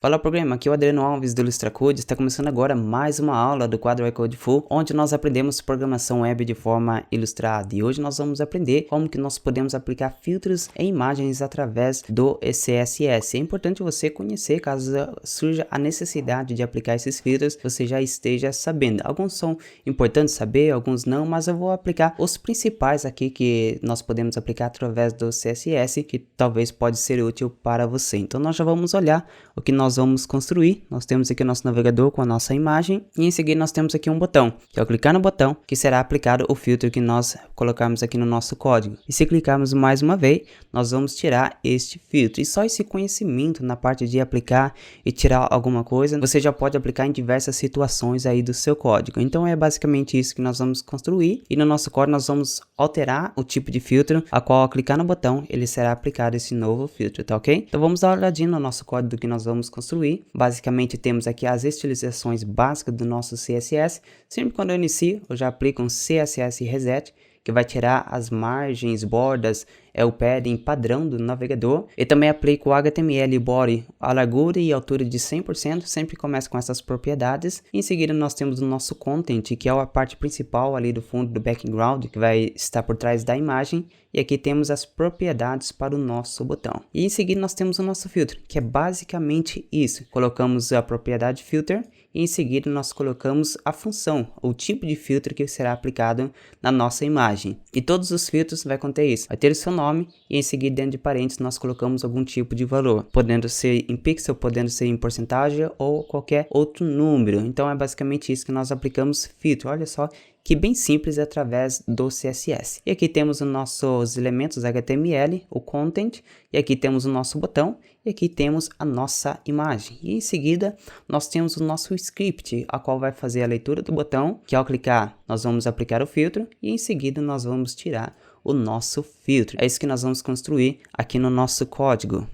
Fala programa, aqui é o Adriano Alves do IllustraCode. Está começando agora mais uma aula do quadro iCode Full, onde nós aprendemos programação web de forma ilustrada. E hoje nós vamos aprender como que nós podemos aplicar filtros em imagens através do CSS. É importante você conhecer, caso surja a necessidade de aplicar esses filtros, você já esteja sabendo. Alguns são importantes saber, alguns não, mas eu vou aplicar os principais aqui que nós podemos aplicar através do CSS, que talvez pode ser útil para você. Então nós já vamos olhar o que nós vamos construir. Nós temos aqui o nosso navegador com a nossa imagem e em seguida nós temos aqui um botão, que ao clicar no botão que será aplicado o filtro que nós colocamos aqui no nosso código. E se clicarmos mais uma vez, nós vamos tirar este filtro. E só esse conhecimento na parte de aplicar e tirar alguma coisa, você já pode aplicar em diversas situações aí do seu código. Então é basicamente isso que nós vamos construir e no nosso código nós vamos alterar o tipo de filtro, a qual ao clicar no botão ele será aplicado esse novo filtro, tá ok? Então vamos dar uma olhadinha no nosso código do que nós vamos construir. Basicamente temos aqui as estilizações básicas do nosso CSS. Sempre quando eu inicio, eu já aplico um CSS Reset, que vai tirar as margens, bordas, o padding padrão do navegador. E também aplico o HTML body, a largura e altura de 100%, sempre começa com essas propriedades. Em seguida nós temos o nosso content, que é a parte principal ali do fundo do background, que vai estar por trás da imagem. E aqui temos as propriedades para o nosso botão. E em seguida nós temos o nosso filtro, que é basicamente isso. Colocamos a propriedade filter e em seguida nós colocamos a função, o tipo de filtro que será aplicado na nossa imagem. E todos os filtros vai conter isso. Vai ter o seu nome e em seguida dentro de parênteses nós colocamos algum tipo de valor. Podendo ser em pixel, podendo ser em porcentagem ou qualquer outro número. Então é basicamente isso que nós aplicamos filtro. Olha só que bem simples através do CSS. E aqui temos os nossos elementos HTML, o content, e aqui temos o nosso botão, e aqui temos a nossa imagem. E em seguida, nós temos o nosso script, a qual vai fazer a leitura do botão, que ao clicar, nós vamos aplicar o filtro, e em seguida nós vamos tirar o nosso filtro. É isso que nós vamos construir aqui no nosso código.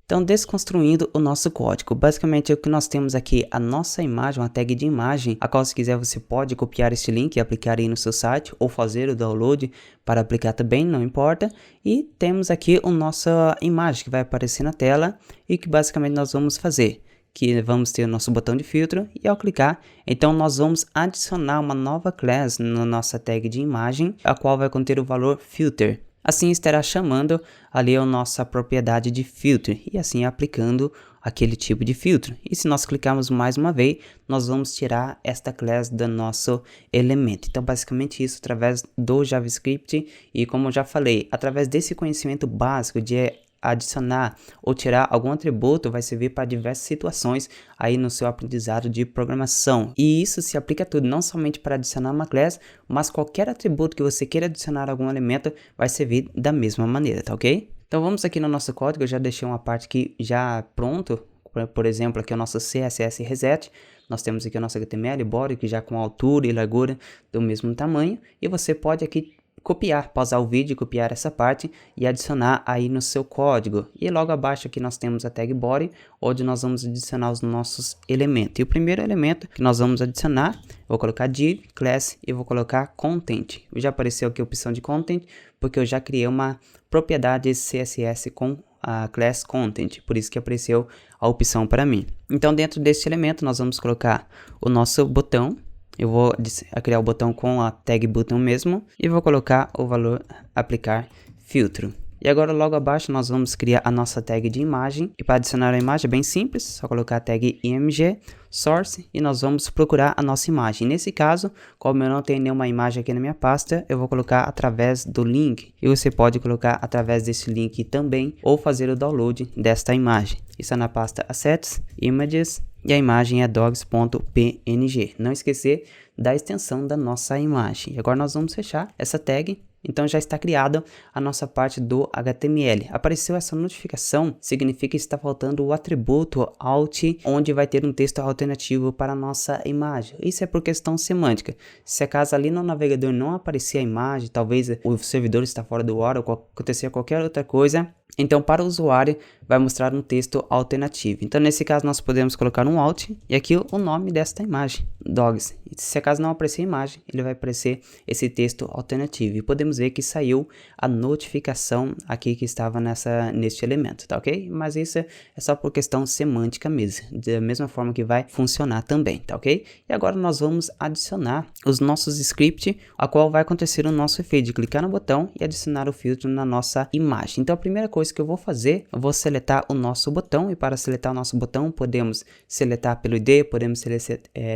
Então, desconstruindo o nosso código, basicamente o que nós temos aqui, a nossa imagem, uma tag de imagem, a qual se quiser você pode copiar este link e aplicar aí no seu site, ou fazer o download para aplicar também, não importa. E temos aqui a nossa imagem que vai aparecer na tela e que basicamente nós vamos fazer. Que vamos ter o nosso botão de filtro e ao clicar, então nós vamos adicionar uma nova class na nossa tag de imagem, a qual vai conter o valor filter. Assim estará chamando ali a nossa propriedade de filtro e assim aplicando aquele tipo de filtro. E se nós clicarmos mais uma vez, nós vamos tirar esta class do nosso elemento. Então basicamente isso através do JavaScript e como eu já falei, através desse conhecimento básico de adicionar ou tirar algum atributo vai servir para diversas situações aí no seu aprendizado de programação. E isso se aplica a tudo, não somente para adicionar uma classe, mas qualquer atributo que você queira adicionar algum elemento vai servir da mesma maneira, tá ok? Então vamos aqui no nosso código, eu já deixei uma parte aqui já pronto, por exemplo aqui é o nosso CSS Reset. Nós temos aqui o nosso HTML body que já com altura e largura do mesmo tamanho e você pode aqui copiar, pausar o vídeo, copiar essa parte e adicionar aí no seu código. E logo abaixo aqui nós temos a tag body, onde nós vamos adicionar os nossos elementos. E o primeiro elemento que nós vamos adicionar, vou colocar div, class e vou colocar content. Já apareceu aqui a opção de content, porque eu já criei uma propriedade CSS com a class content, por isso que apareceu a opção para mim. Então dentro deste elemento nós vamos colocar o nosso botão. Eu vou criar o botão com a tag button mesmo e vou colocar o valor aplicar filtro. E agora logo abaixo nós vamos criar a nossa tag de imagem. E para adicionar a imagem é bem simples, só colocar a tag img source e nós vamos procurar a nossa imagem. Nesse caso, como eu não tenho nenhuma imagem aqui na minha pasta, eu vou colocar através do link. E você pode colocar através desse link também ou fazer o download desta imagem. Isso é na pasta Assets, Images e a imagem é dogs.png. Não esquecer da extensão da nossa imagem. E agora nós vamos fechar essa tag. Então já está criada a nossa parte do HTML. Apareceu essa notificação, significa que está faltando o atributo alt, onde vai ter um texto alternativo para a nossa imagem. Isso é por questão semântica. Se acaso ali no navegador não aparecer a imagem, talvez o servidor está fora do ar ou acontecer qualquer outra coisa, então para o usuário vai mostrar um texto alternativo. Então nesse caso nós podemos colocar um alt e aqui o nome desta imagem. dogs. Se acaso não aparecer a imagem, ele vai aparecer esse texto alternativo. E podemos ver que saiu a notificação aqui que estava neste elemento, tá ok? Mas isso é só por questão semântica mesmo, da mesma forma que vai funcionar também, tá ok? E agora nós vamos adicionar os nossos scripts, a qual vai acontecer o nosso efeito de clicar no botão e adicionar o filtro na nossa imagem. Então a primeira coisa que eu vou fazer, eu vou seletar o nosso botão, e para seletar o nosso botão, podemos seletar pelo ID, podemos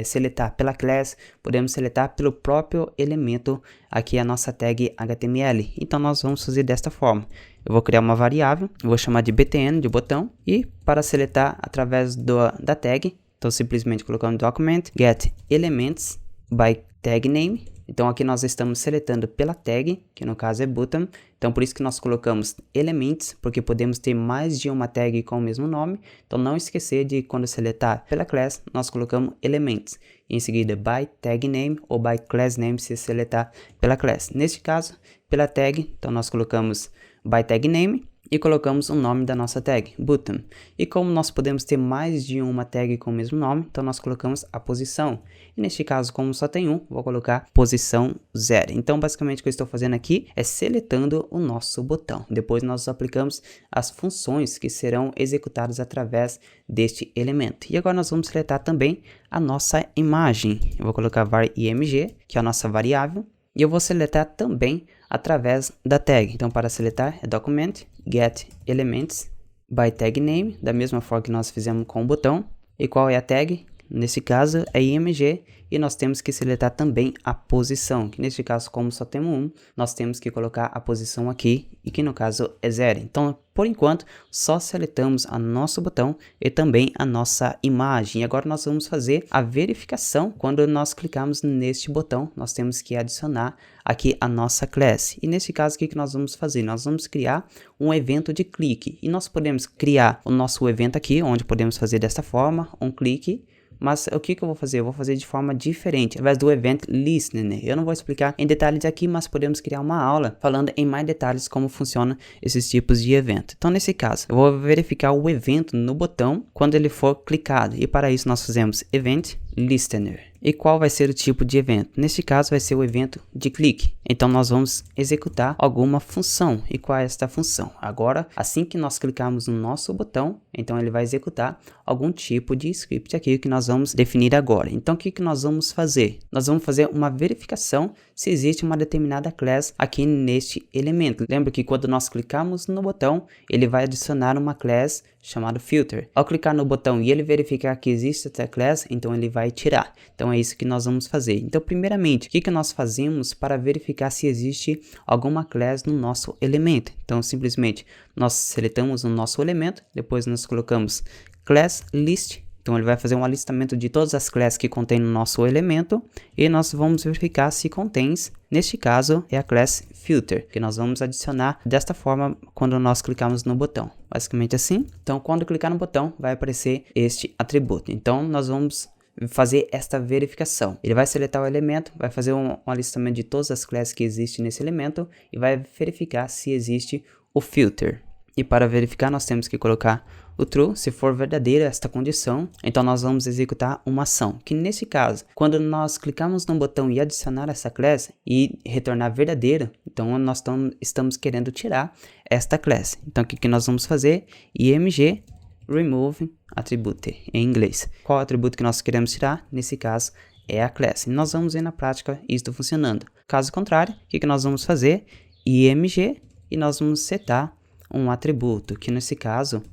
seletar pela class, podemos seletar pelo próprio elemento, aqui a nossa tag HTML. Então nós vamos fazer desta forma. Eu vou criar uma variável, eu vou chamar de btn, de botão, e para seletar através da tag, então simplesmente colocando document get elements by tag name. Então aqui nós estamos seletando pela tag, que no caso é button. Então por isso que nós colocamos elements, porque podemos ter mais de uma tag com o mesmo nome. Então não esquecer de, quando seletar pela class, nós colocamos elements. Em seguida by tag name ou by class name se seletar pela class. Neste caso, pela tag, então nós colocamos by tag name e colocamos o nome da nossa tag, button. E como nós podemos ter mais de uma tag com o mesmo nome, então nós colocamos a posição. E neste caso, como só tem um, vou colocar posição 0. Então basicamente o que eu estou fazendo aqui é seletando o nosso botão. Depois nós aplicamos as funções que serão executadas através deste elemento. E agora nós vamos seletar também a nossa imagem. Eu vou colocar var img, que é a nossa variável. E eu vou seletar também através da tag. Então para seletar é document get elements by tag name, da mesma forma que nós fizemos com o botão. E qual é a tag? Nesse caso é img, e nós temos que seletar também a posição, que neste caso, como só temos um, nós temos que colocar a posição aqui, e que no caso é 0. Então, por enquanto, só seletamos o nosso botão e também a nossa imagem. E agora nós vamos fazer a verificação. Quando nós clicarmos neste botão, nós temos que adicionar aqui a nossa class. E nesse caso, o que nós vamos fazer? Nós vamos criar um evento de clique. E nós podemos criar o nosso evento aqui, onde podemos fazer desta forma, um clique. Mas o que eu vou fazer? Eu vou fazer de forma diferente, através do event listener. Eu não vou explicar em detalhes aqui, mas podemos criar uma aula falando em mais detalhes como funcionam esses tipos de evento. Então, nesse caso, eu vou verificar o evento no botão quando ele for clicado. E para isso nós fazemos event listener. E qual vai ser o tipo de evento? Neste caso vai ser o evento de clique. Então nós vamos executar alguma função. E qual é esta função? Agora, assim que nós clicarmos no nosso botão, então ele vai executar algum tipo de script aqui que nós vamos definir agora. Então o que nós vamos fazer? Nós vamos fazer uma verificação se existe uma determinada class aqui neste elemento. Lembra que quando nós clicamos no botão, ele vai adicionar uma class chamada filter. Ao clicar no botão e ele verificar que existe essa class, então ele vai tirar. Então é isso que nós vamos fazer. Então primeiramente, o que nós fazemos para verificar se existe alguma class no nosso elemento? Então simplesmente nós seletamos o nosso elemento, depois nós colocamos class list. Então ele vai fazer um alistamento de todas as classes que contém no nosso elemento e nós vamos verificar se contém. Neste caso é a class filter, que nós vamos adicionar desta forma quando nós clicarmos no botão. Basicamente assim. Então quando clicar no botão vai aparecer este atributo. Então nós vamos fazer esta verificação. Ele vai seletar o elemento, vai fazer um alistamento de todas as classes que existem nesse elemento e vai verificar se existe o filter. E para verificar nós temos que colocar o true, se for verdadeira esta condição, então nós vamos executar uma ação, que nesse caso, quando nós clicamos no botão e adicionar essa class e retornar verdadeira, então nós estamos querendo tirar esta class. Então o que nós vamos fazer? img remove attribute em inglês. Qual atributo que nós queremos tirar? Nesse caso é a class. E nós vamos ver na prática isso funcionando. Caso contrário, o que nós vamos fazer? img e nós vamos setar um atributo, que nesse caso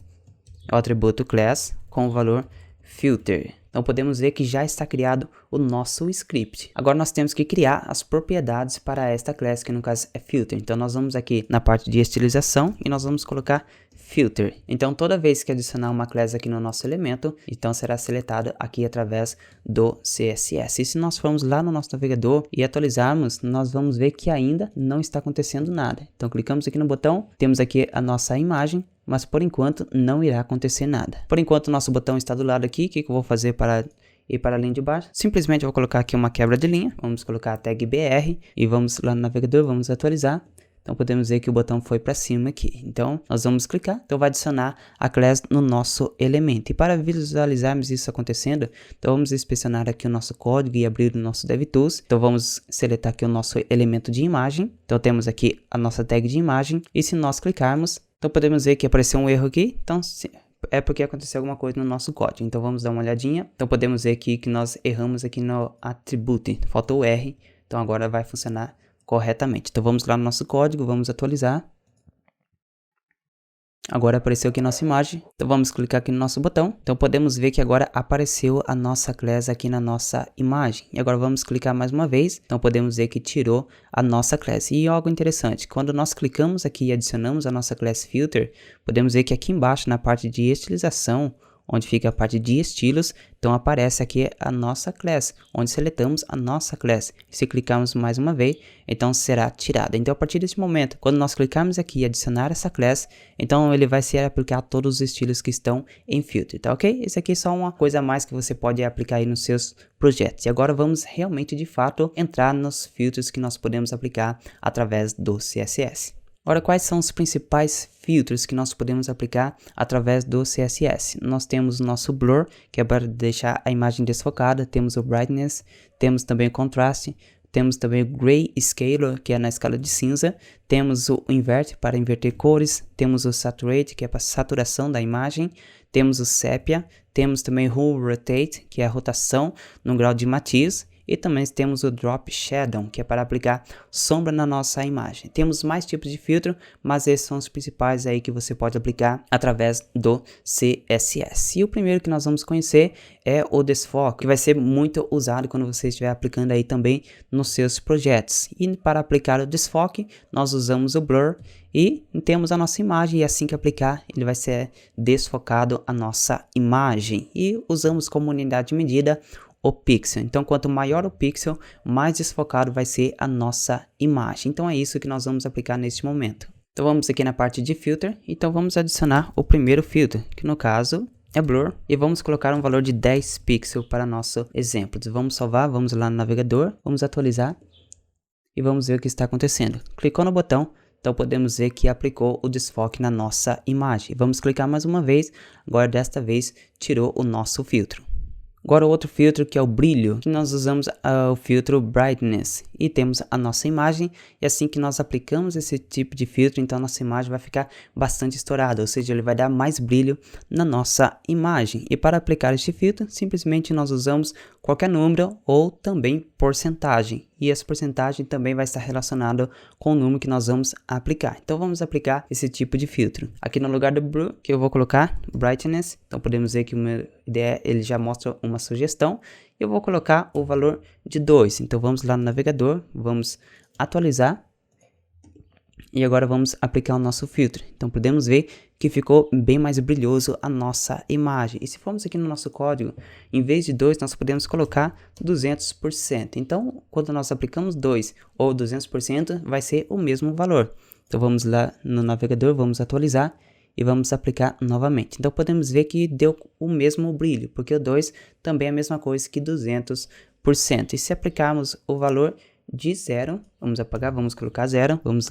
é o atributo class com o valor filter. Então podemos ver que já está criado o nosso script. Agora nós temos que criar as propriedades para esta class, que no caso é filter. Então nós vamos aqui na parte de estilização e nós vamos colocar filter. Então toda vez que adicionar uma class aqui no nosso elemento, então será seletado aqui através do CSS. E se nós formos lá no nosso navegador e atualizarmos, nós vamos ver que ainda não está acontecendo nada. Então clicamos aqui no botão, temos aqui a nossa imagem, mas por enquanto não irá acontecer nada. Por enquanto o nosso botão está do lado aqui. O que eu vou fazer para ir para a linha de baixo? Simplesmente eu vou colocar aqui uma quebra de linha. Vamos colocar a tag BR e vamos lá no navegador, vamos atualizar. Então podemos ver que o botão foi para cima aqui. Então nós vamos clicar, então vai adicionar a class no nosso elemento. E para visualizarmos isso acontecendo, então vamos inspecionar aqui o nosso código e abrir o nosso DevTools. Então vamos seletar aqui o nosso elemento de imagem. Então temos aqui a nossa tag de imagem e se nós clicarmos, então podemos ver que apareceu um erro aqui. Então é porque aconteceu alguma coisa no nosso código. Então vamos dar uma olhadinha. Então podemos ver aqui que nós erramos aqui no attribute, faltou o R. Então agora vai funcionar corretamente. Então vamos lá no nosso código, vamos atualizar. Agora apareceu aqui nossa imagem, então vamos clicar aqui no nosso botão. Então podemos ver que agora apareceu a nossa class aqui na nossa imagem. E agora vamos clicar mais uma vez, então podemos ver que tirou a nossa class. E algo interessante, quando nós clicamos aqui e adicionamos a nossa class filter, podemos ver que aqui embaixo na parte de estilização, onde fica a parte de estilos, então aparece aqui a nossa class, onde seletamos a nossa class. Se clicarmos mais uma vez, então será tirada. Então a partir desse momento, quando nós clicarmos aqui e adicionar essa class, então ele vai ser aplicado a todos os estilos que estão em filtro, tá ok? Isso aqui é só uma coisa a mais que você pode aplicar aí nos seus projetos. E agora vamos realmente de fato entrar nos filtros que nós podemos aplicar através do CSS. Agora, quais são os principais filtros que nós podemos aplicar através do CSS? Nós temos o nosso Blur, que é para deixar a imagem desfocada, temos o Brightness, temos também o Contrast, temos também o Grayscale, que é na escala de cinza, temos o Invert para inverter cores, temos o Saturate, que é para saturação da imagem, temos o Sepia, temos também o Rotate, que é a rotação no grau de matiz, e também temos o Drop Shadow, que é para aplicar sombra na nossa imagem. Temos mais tipos de filtro, mas esses são os principais aí que você pode aplicar através do CSS. E o primeiro que nós vamos conhecer é o desfoque, que vai ser muito usado quando você estiver aplicando aí também nos seus projetos. E para aplicar o desfoque, nós usamos o Blur e temos a nossa imagem, e assim que aplicar, ele vai ser desfocado a nossa imagem. E usamos como unidade de medida o pixel. Então, quanto maior o pixel, mais desfocado vai ser a nossa imagem. Então, é isso que nós vamos aplicar neste momento. Então, vamos aqui na parte de filter. Então, vamos adicionar o primeiro filtro, que no caso é Blur. E vamos colocar um valor de 10 pixels para nosso exemplo. Então, vamos salvar, vamos lá no navegador, vamos atualizar e vamos ver o que está acontecendo. Clicou no botão. Então podemos ver que aplicou o desfoque na nossa imagem. Vamos clicar mais uma vez. Agora desta vez tirou o nosso filtro. Agora o outro filtro, que é o brilho, que nós usamos o filtro Brightness e temos a nossa imagem, e assim que nós aplicamos esse tipo de filtro, então a nossa imagem vai ficar bastante estourada, ou seja, ele vai dar mais brilho na nossa imagem. E para aplicar este filtro, simplesmente nós usamos qualquer número ou também porcentagem, e essa porcentagem também vai estar relacionada com o número que nós vamos aplicar. Então vamos aplicar esse tipo de filtro. Aqui no lugar do Blue, que eu vou colocar Brightness, então podemos ver que o meu IDE ele já mostra uma sugestão. Eu vou colocar o valor de 2. Então vamos lá no navegador, vamos atualizar. E agora vamos aplicar o nosso filtro. Então podemos ver que ficou bem mais brilhoso a nossa imagem. E se formos aqui no nosso código, em vez de 2, nós podemos colocar 200%. Então, quando nós aplicamos 2 ou 200%, vai ser o mesmo valor. Então vamos lá no navegador, vamos atualizar e vamos aplicar novamente. Então podemos ver que deu o mesmo brilho, porque o 2 também é a mesma coisa que 200%. E se aplicarmos o valor de 0, vamos apagar, vamos colocar 0, vamos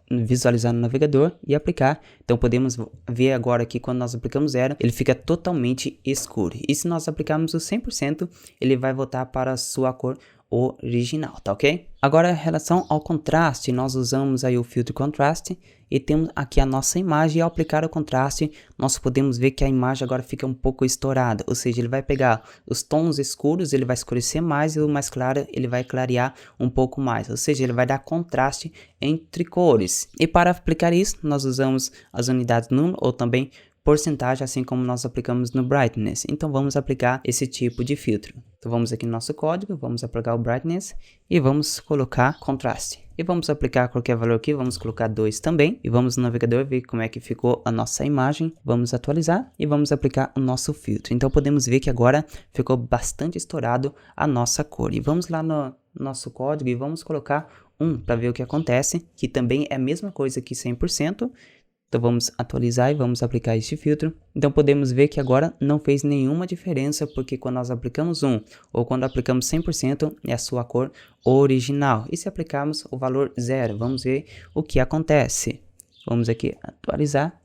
visualizar no navegador e aplicar. Então podemos ver agora que quando nós aplicamos 0, ele fica totalmente escuro. E se nós aplicarmos o 100%, ele vai voltar para a sua cor original, tá ok? Agora, em relação ao contraste, nós usamos aí o filtro contraste e temos aqui a nossa imagem. E ao aplicar o contraste, nós podemos ver que a imagem agora fica um pouco estourada, ou seja, ele vai pegar os tons escuros, ele vai escurecer mais, e o mais claro ele vai clarear um pouco mais, ou seja, ele vai dar contraste entre cores. E para aplicar isso, nós usamos as unidades número ou também porcentagem, assim como nós aplicamos no Brightness. Então vamos aplicar esse tipo de filtro. Então vamos aqui no nosso código, vamos aplicar o Brightness e vamos colocar contraste. E vamos aplicar qualquer valor aqui, vamos colocar 2 também. E vamos no navegador ver como é que ficou a nossa imagem. Vamos atualizar e vamos aplicar o nosso filtro. Então podemos ver que agora ficou bastante estourado a nossa cor. E vamos lá no nosso código e vamos colocar 1 para ver o que acontece, que também é a mesma coisa que 100%. Então vamos atualizar e vamos aplicar este filtro. Então podemos ver que agora não fez nenhuma diferença, porque quando nós aplicamos 1 ou quando aplicamos 100% é a sua cor original. E se aplicarmos o valor 0, vamos ver o que acontece. Vamos aqui atualizar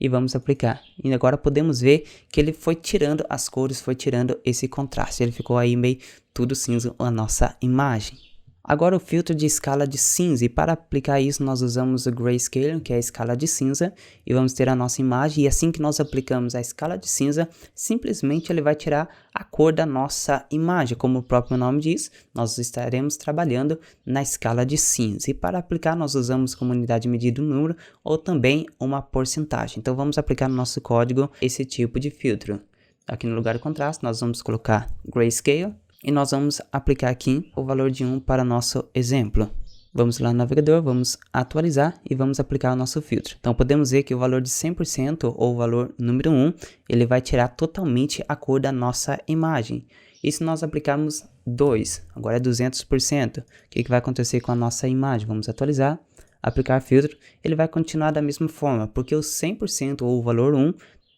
e vamos aplicar. E agora podemos ver que ele foi tirando as cores, foi tirando esse contraste. Ele ficou aí meio tudo cinza a nossa imagem. Agora o filtro de escala de cinza, e para aplicar isso nós usamos o Grayscale, que é a escala de cinza, e vamos ter a nossa imagem, e assim que nós aplicamos a escala de cinza, simplesmente ele vai tirar a cor da nossa imagem. Como o próprio nome diz, nós estaremos trabalhando na escala de cinza, e para aplicar nós usamos como unidade de medida um número, ou também uma porcentagem. Então vamos aplicar no nosso código esse tipo de filtro. Aqui no lugar do contraste nós vamos colocar Grayscale, e nós vamos aplicar aqui o valor de 1 para nosso exemplo. Vamos lá no navegador, vamos atualizar e vamos aplicar o nosso filtro. Então podemos ver que o valor de 100% ou o valor número 1, ele vai tirar totalmente a cor da nossa imagem. E se nós aplicarmos 2, agora é 200%, o que vai acontecer com a nossa imagem? Vamos atualizar, aplicar filtro, ele vai continuar da mesma forma, porque o 100% ou o valor 1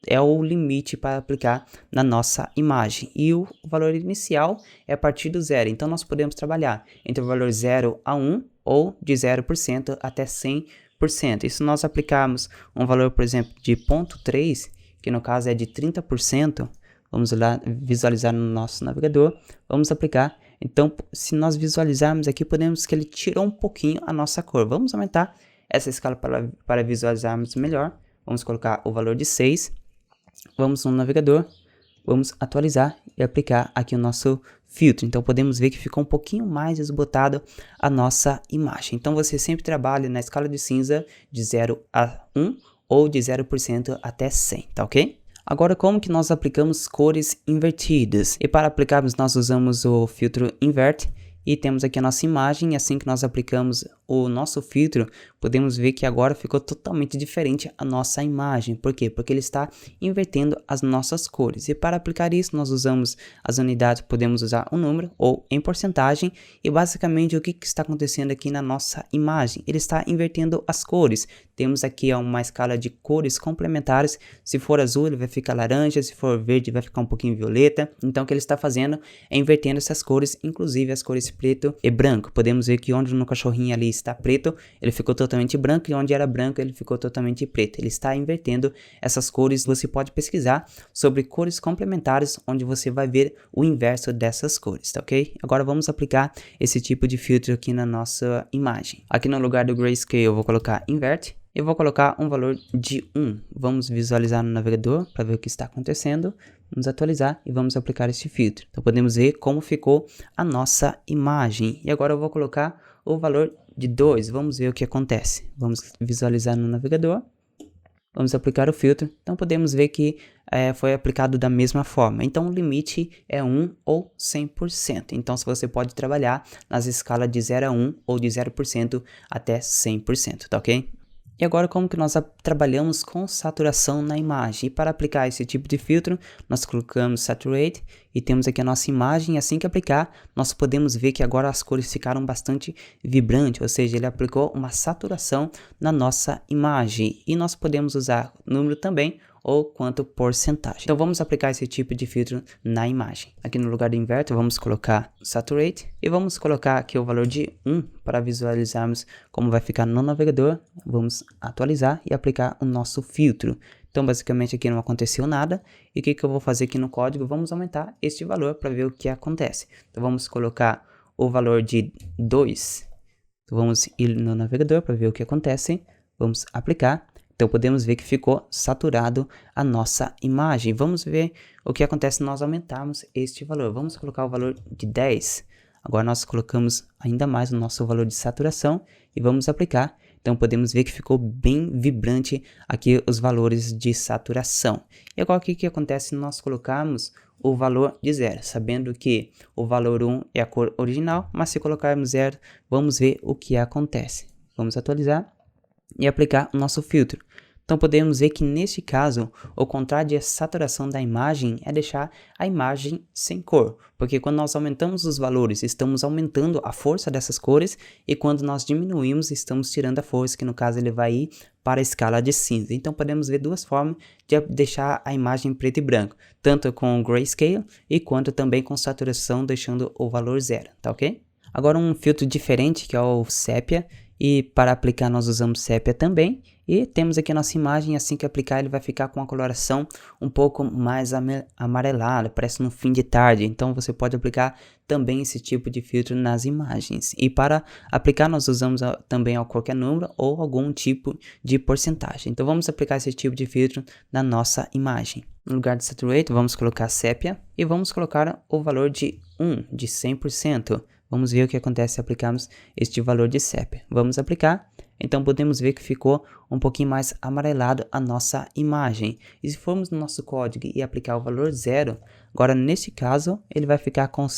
é o limite para aplicar na nossa imagem, e o valor inicial é a partir do 0, então nós podemos trabalhar entre o valor 0 a 1 ou de 0% até 100%. E se nós aplicarmos um valor, por exemplo, de 0,3, que no caso é de 30%, vamos lá visualizar no nosso navegador, vamos aplicar. Então, se nós visualizarmos aqui, podemos ver que ele tirou um pouquinho a nossa cor. Vamos aumentar essa escala para visualizarmos melhor. Vamos colocar o valor de 6. Vamos no navegador, vamos atualizar e aplicar aqui o nosso filtro. Então podemos ver que ficou um pouquinho mais desbotado a nossa imagem. Então você sempre trabalha na escala de cinza de 0 a 1 ou de 0% até 100, tá ok? Agora, como que nós aplicamos cores invertidas? E para aplicarmos nós usamos o filtro Invert. E temos aqui a nossa imagem, e assim que nós aplicamos o nosso filtro, podemos ver que agora ficou totalmente diferente a nossa imagem. Por quê? Porque ele está invertendo as nossas cores. E para aplicar isso, nós usamos as unidades, podemos usar um número ou em porcentagem. E basicamente o que está acontecendo aqui na nossa imagem? Ele está invertendo as cores. Temos aqui uma escala de cores complementares. Se for azul, ele vai ficar laranja. Se for verde, vai ficar um pouquinho violeta. Então o que ele está fazendo é invertendo essas cores, inclusive as cores preto e branco. Podemos ver que onde no cachorrinho ali está preto, ele ficou totalmente branco, e onde era branco, ele ficou totalmente preto. Ele está invertendo essas cores. Você pode pesquisar sobre cores complementares, onde você vai ver o inverso dessas cores, tá ok? Agora vamos aplicar esse tipo de filtro aqui na nossa imagem. Aqui no lugar do Grayscale eu vou colocar Invert. Eu vou colocar um valor de 1. Vamos visualizar no navegador para ver o que está acontecendo. Vamos atualizar e vamos aplicar este filtro. Então podemos ver como ficou a nossa imagem. E agora eu vou colocar o valor de 2. Vamos ver o que acontece. Vamos visualizar no navegador. Vamos aplicar o filtro. Então podemos ver que foi aplicado da mesma forma. Então o limite é 1 ou 100%. Então você pode trabalhar nas escalas de 0 a 1 ou de 0% até 100%, tá ok? E agora como que nós trabalhamos com saturação na imagem? E para aplicar esse tipo de filtro, nós colocamos Saturate e temos aqui a nossa imagem. E assim que aplicar, nós podemos ver que agora as cores ficaram bastante vibrantes, ou seja, ele aplicou uma saturação na nossa imagem. E nós podemos usar número também, ou quanto porcentagem. Então vamos aplicar esse tipo de filtro na imagem. Aqui no lugar do Invert, vamos colocar Saturate e vamos colocar aqui o valor de 1 para visualizarmos como vai ficar no navegador. Vamos atualizar e aplicar o nosso filtro. Então basicamente aqui não aconteceu nada. E o que eu vou fazer aqui no código? Vamos aumentar este valor para ver o que acontece. Então vamos colocar o valor de 2. Então vamos ir no navegador para ver o que acontece. Vamos aplicar. Então podemos ver que ficou saturado a nossa imagem. Vamos ver o que acontece se nós aumentarmos este valor. Vamos colocar o valor de 10. Agora nós colocamos ainda mais o nosso valor de saturação e vamos aplicar. Então podemos ver que ficou bem vibrante aqui os valores de saturação. E agora o que acontece se nós colocarmos o valor de 0, sabendo que o valor 1 é a cor original, mas se colocarmos 0, vamos ver o que acontece. Vamos atualizar e aplicar o nosso filtro. Então podemos ver que neste caso, o contrário de saturação da imagem é deixar a imagem sem cor, porque quando nós aumentamos os valores, estamos aumentando a força dessas cores, e quando nós diminuímos, estamos tirando a força, que no caso ele vai ir para a escala de cinza. Então podemos ver duas formas de deixar a imagem em preto e branco, tanto com Grayscale e quanto também com saturação, deixando o valor 0, tá ok? Agora um filtro diferente, que é o Sepia, e para aplicar nós usamos Sepia também, e temos aqui a nossa imagem. Assim que aplicar ele vai ficar com uma coloração um pouco mais amarelada, parece no fim de tarde. Então você pode aplicar também esse tipo de filtro nas imagens. E para aplicar nós usamos também qualquer número ou algum tipo de porcentagem. Então vamos aplicar esse tipo de filtro na nossa imagem. No lugar de Saturate vamos colocar Sepia e vamos colocar o valor de 1, de 100%. Vamos ver o que acontece se aplicarmos este valor de Sepia. Vamos aplicar. Então podemos ver que ficou um pouquinho mais amarelado a nossa imagem. E se formos no nosso código e aplicar o valor 0, agora nesse caso ele vai ficar com a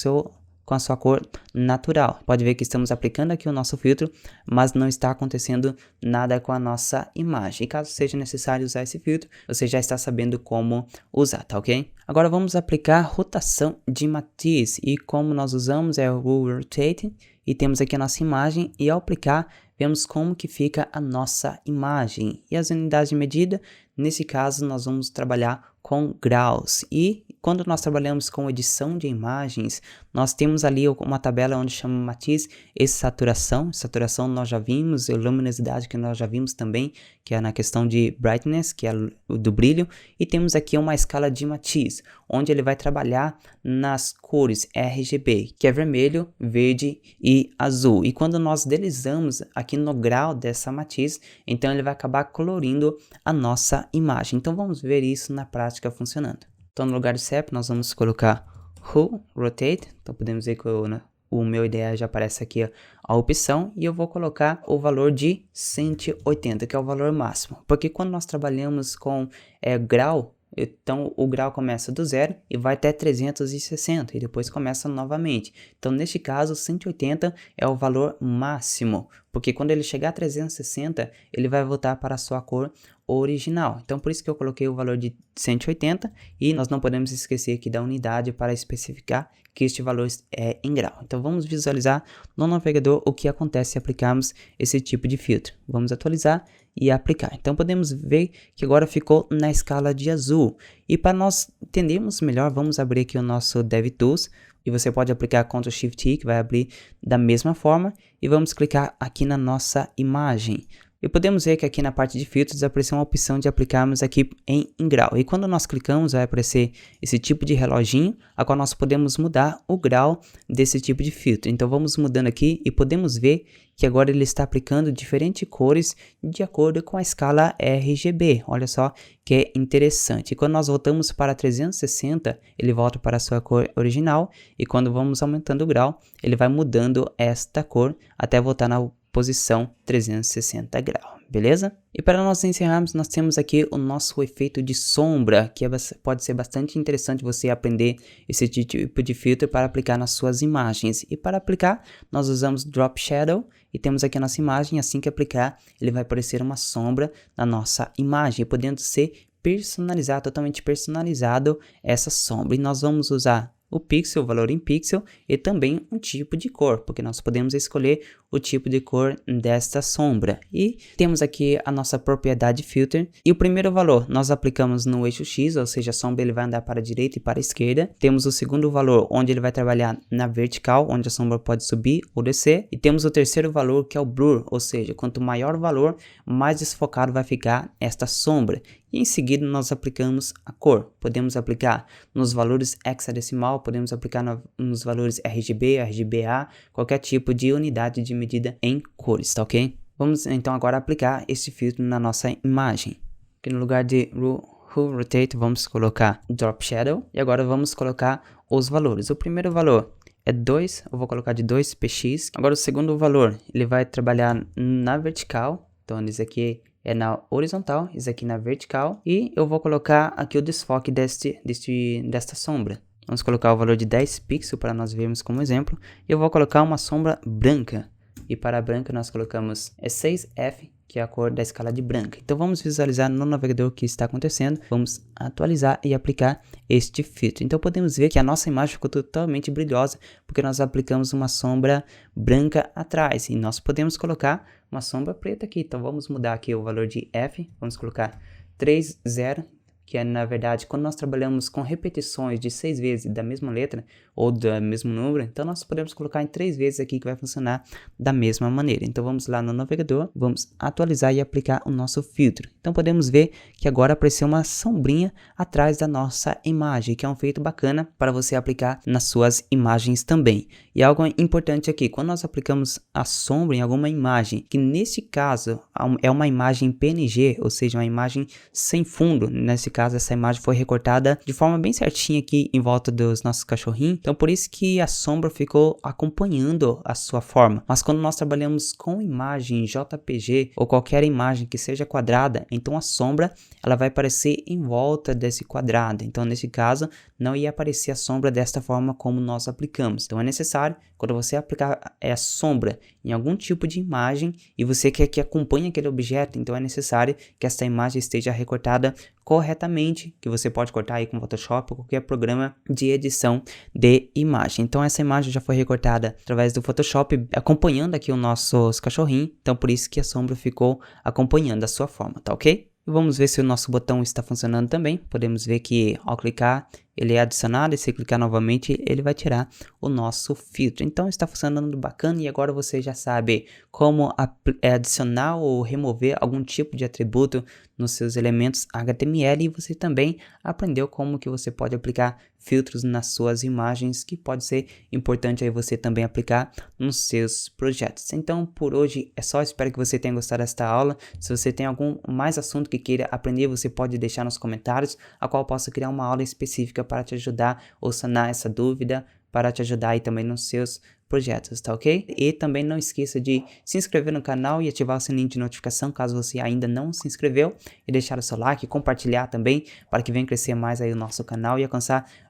sua cor natural. Pode ver que estamos aplicando aqui o nosso filtro, mas não está acontecendo nada com a nossa imagem. E caso seja necessário usar esse filtro, você já está sabendo como usar, tá ok? Agora vamos aplicar rotação de matiz, e como nós usamos é o Rule Rotate, e temos aqui a nossa imagem, e ao aplicar vemos como que fica a nossa imagem. E as unidades de medida, nesse caso nós vamos trabalhar com graus. E quando nós trabalhamos com edição de imagens, nós temos ali uma tabela onde chama matiz e saturação. Saturação nós já vimos, e luminosidade que nós já vimos também, que é na questão de brightness, que é do brilho. E temos aqui uma escala de matiz, onde ele vai trabalhar nas cores RGB, que é vermelho, verde e azul. E quando nós deslizamos aqui no grau dessa matiz, então ele vai acabar colorindo a nossa imagem. Então vamos ver isso na prática funcionando. Então no lugar de Sepia nós vamos colocar Rule Rotate. Então podemos ver que o meu IDE já aparece aqui a opção, e eu vou colocar o valor de 180, que é o valor máximo. Porque quando nós trabalhamos com grau, então o grau começa do 0 e vai até 360 e depois começa novamente. Então neste caso 180 é o valor máximo, porque quando ele chegar a 360 ele vai voltar para a sua cor original. Então por isso que eu coloquei o valor de 180, e nós não podemos esquecer aqui da unidade para especificar que este valor é em grau. Então vamos visualizar no navegador o que acontece se aplicarmos esse tipo de filtro. Vamos atualizar e aplicar. Então podemos ver que agora ficou na escala de azul. E para nós entendermos melhor, vamos abrir aqui o nosso DevTools, e você pode aplicar Ctrl Shift I, que vai abrir da mesma forma, e vamos clicar aqui na nossa imagem. E podemos ver que aqui na parte de filtros apareceu uma opção de aplicarmos aqui em grau. E quando nós clicamos vai aparecer esse tipo de reloginho, a qual nós podemos mudar o grau desse tipo de filtro. Então vamos mudando aqui e podemos ver que agora ele está aplicando diferentes cores de acordo com a escala RGB. Olha só que é interessante. E quando nós voltamos para 360, ele volta para a sua cor original. E quando vamos aumentando o grau, ele vai mudando esta cor até voltar na posição 360 graus, beleza? E para nós encerrarmos, nós temos aqui o nosso efeito de sombra, que pode ser bastante interessante você aprender esse tipo de filtro para aplicar nas suas imagens. E para aplicar, nós usamos Drop Shadow, e temos aqui a nossa imagem. Assim que aplicar, ele vai aparecer uma sombra na nossa imagem, podendo ser personalizado, totalmente personalizado essa sombra. E nós vamos usar o pixel, o valor em pixel, e também um tipo de cor, porque nós podemos escolher o tipo de cor desta sombra. E temos aqui a nossa propriedade filter, e o primeiro valor nós aplicamos no eixo X, ou seja, a sombra ele vai andar para a direita e para a esquerda. Temos o segundo valor, onde ele vai trabalhar na vertical, onde a sombra pode subir ou descer. E temos o terceiro valor, que é o blur, ou seja, quanto maior o valor, mais desfocado vai ficar esta sombra. E em seguida nós aplicamos a cor. Podemos aplicar nos valores hexadecimal, podemos aplicar nos valores RGB, RGBA, qualquer tipo de unidade de medida em cores, tá ok? Vamos então agora aplicar esse filtro na nossa imagem. Aqui no lugar de Rule Rotate vamos colocar Drop Shadow, e agora vamos colocar os valores. O primeiro valor é 2, eu vou colocar de 2px. Agora o segundo valor, ele vai trabalhar na vertical, então esse aqui é na horizontal, isso aqui na vertical, e eu vou colocar aqui o desfoque desta sombra. Vamos colocar o valor de 10 pixels para nós vermos como exemplo, e eu vou colocar uma sombra branca, e para a branca nós colocamos 6F que é a cor da escala de branca. Então vamos visualizar no navegador o que está acontecendo, vamos atualizar e aplicar este filtro. Então podemos ver que a nossa imagem ficou totalmente brilhosa, porque nós aplicamos uma sombra branca atrás, e nós podemos colocar uma sombra preta aqui. Então vamos mudar aqui o valor de F, vamos colocar 3,0, que é, na verdade, quando nós trabalhamos com repetições de 6 vezes da mesma letra ou do mesmo número, então nós podemos colocar em 3 vezes aqui que vai funcionar da mesma maneira. Então vamos lá no navegador, vamos atualizar e aplicar o nosso filtro. Então podemos ver que agora apareceu uma sombrinha atrás da nossa imagem, que é um efeito bacana para você aplicar nas suas imagens também. E algo importante aqui, quando nós aplicamos a sombra em alguma imagem, que nesse caso é uma imagem PNG, ou seja, uma imagem sem fundo, nesse caso essa imagem foi recortada de forma bem certinha aqui em volta dos nossos cachorrinhos, então por isso que a sombra ficou acompanhando a sua forma. Mas quando nós trabalhamos com imagem JPG ou qualquer imagem que seja quadrada, então a sombra ela vai aparecer em volta desse quadrado. Então nesse caso não ia aparecer a sombra desta forma como nós aplicamos. Então é necessário, quando você aplicar a sombra em algum tipo de imagem e você quer que acompanhe aquele objeto, então é necessário que esta imagem esteja recortada corretamente, que você pode cortar aí com Photoshop ou qualquer programa de edição de imagem. Então essa imagem já foi recortada através do Photoshop, acompanhando aqui os nossos cachorrinhos, então por isso que a sombra ficou acompanhando a sua forma, tá ok? E vamos ver se o nosso botão está funcionando também. Podemos ver que ao clicar ele é adicionado, e se clicar novamente ele vai tirar o nosso filtro. Então está funcionando bacana, e agora você já sabe como adicionar ou remover algum tipo de atributo nos seus elementos HTML, e você também aprendeu como que você pode aplicar filtros nas suas imagens, que pode ser importante aí você também aplicar nos seus projetos. Então por hoje é só, espero que você tenha gostado desta aula. Se você tem algum mais assunto que queira aprender, você pode deixar nos comentários, a qual eu posso criar uma aula específica para te ajudar ou sanar essa dúvida, para te ajudar aí também nos seus projetos, tá ok? E também não esqueça de se inscrever no canal e ativar o sininho de notificação caso você ainda não se inscreveu, e deixar o seu like e compartilhar também para que venha crescer mais aí o nosso canal e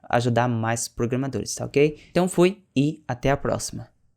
ajudar mais programadores, tá ok? Então fui e até a próxima.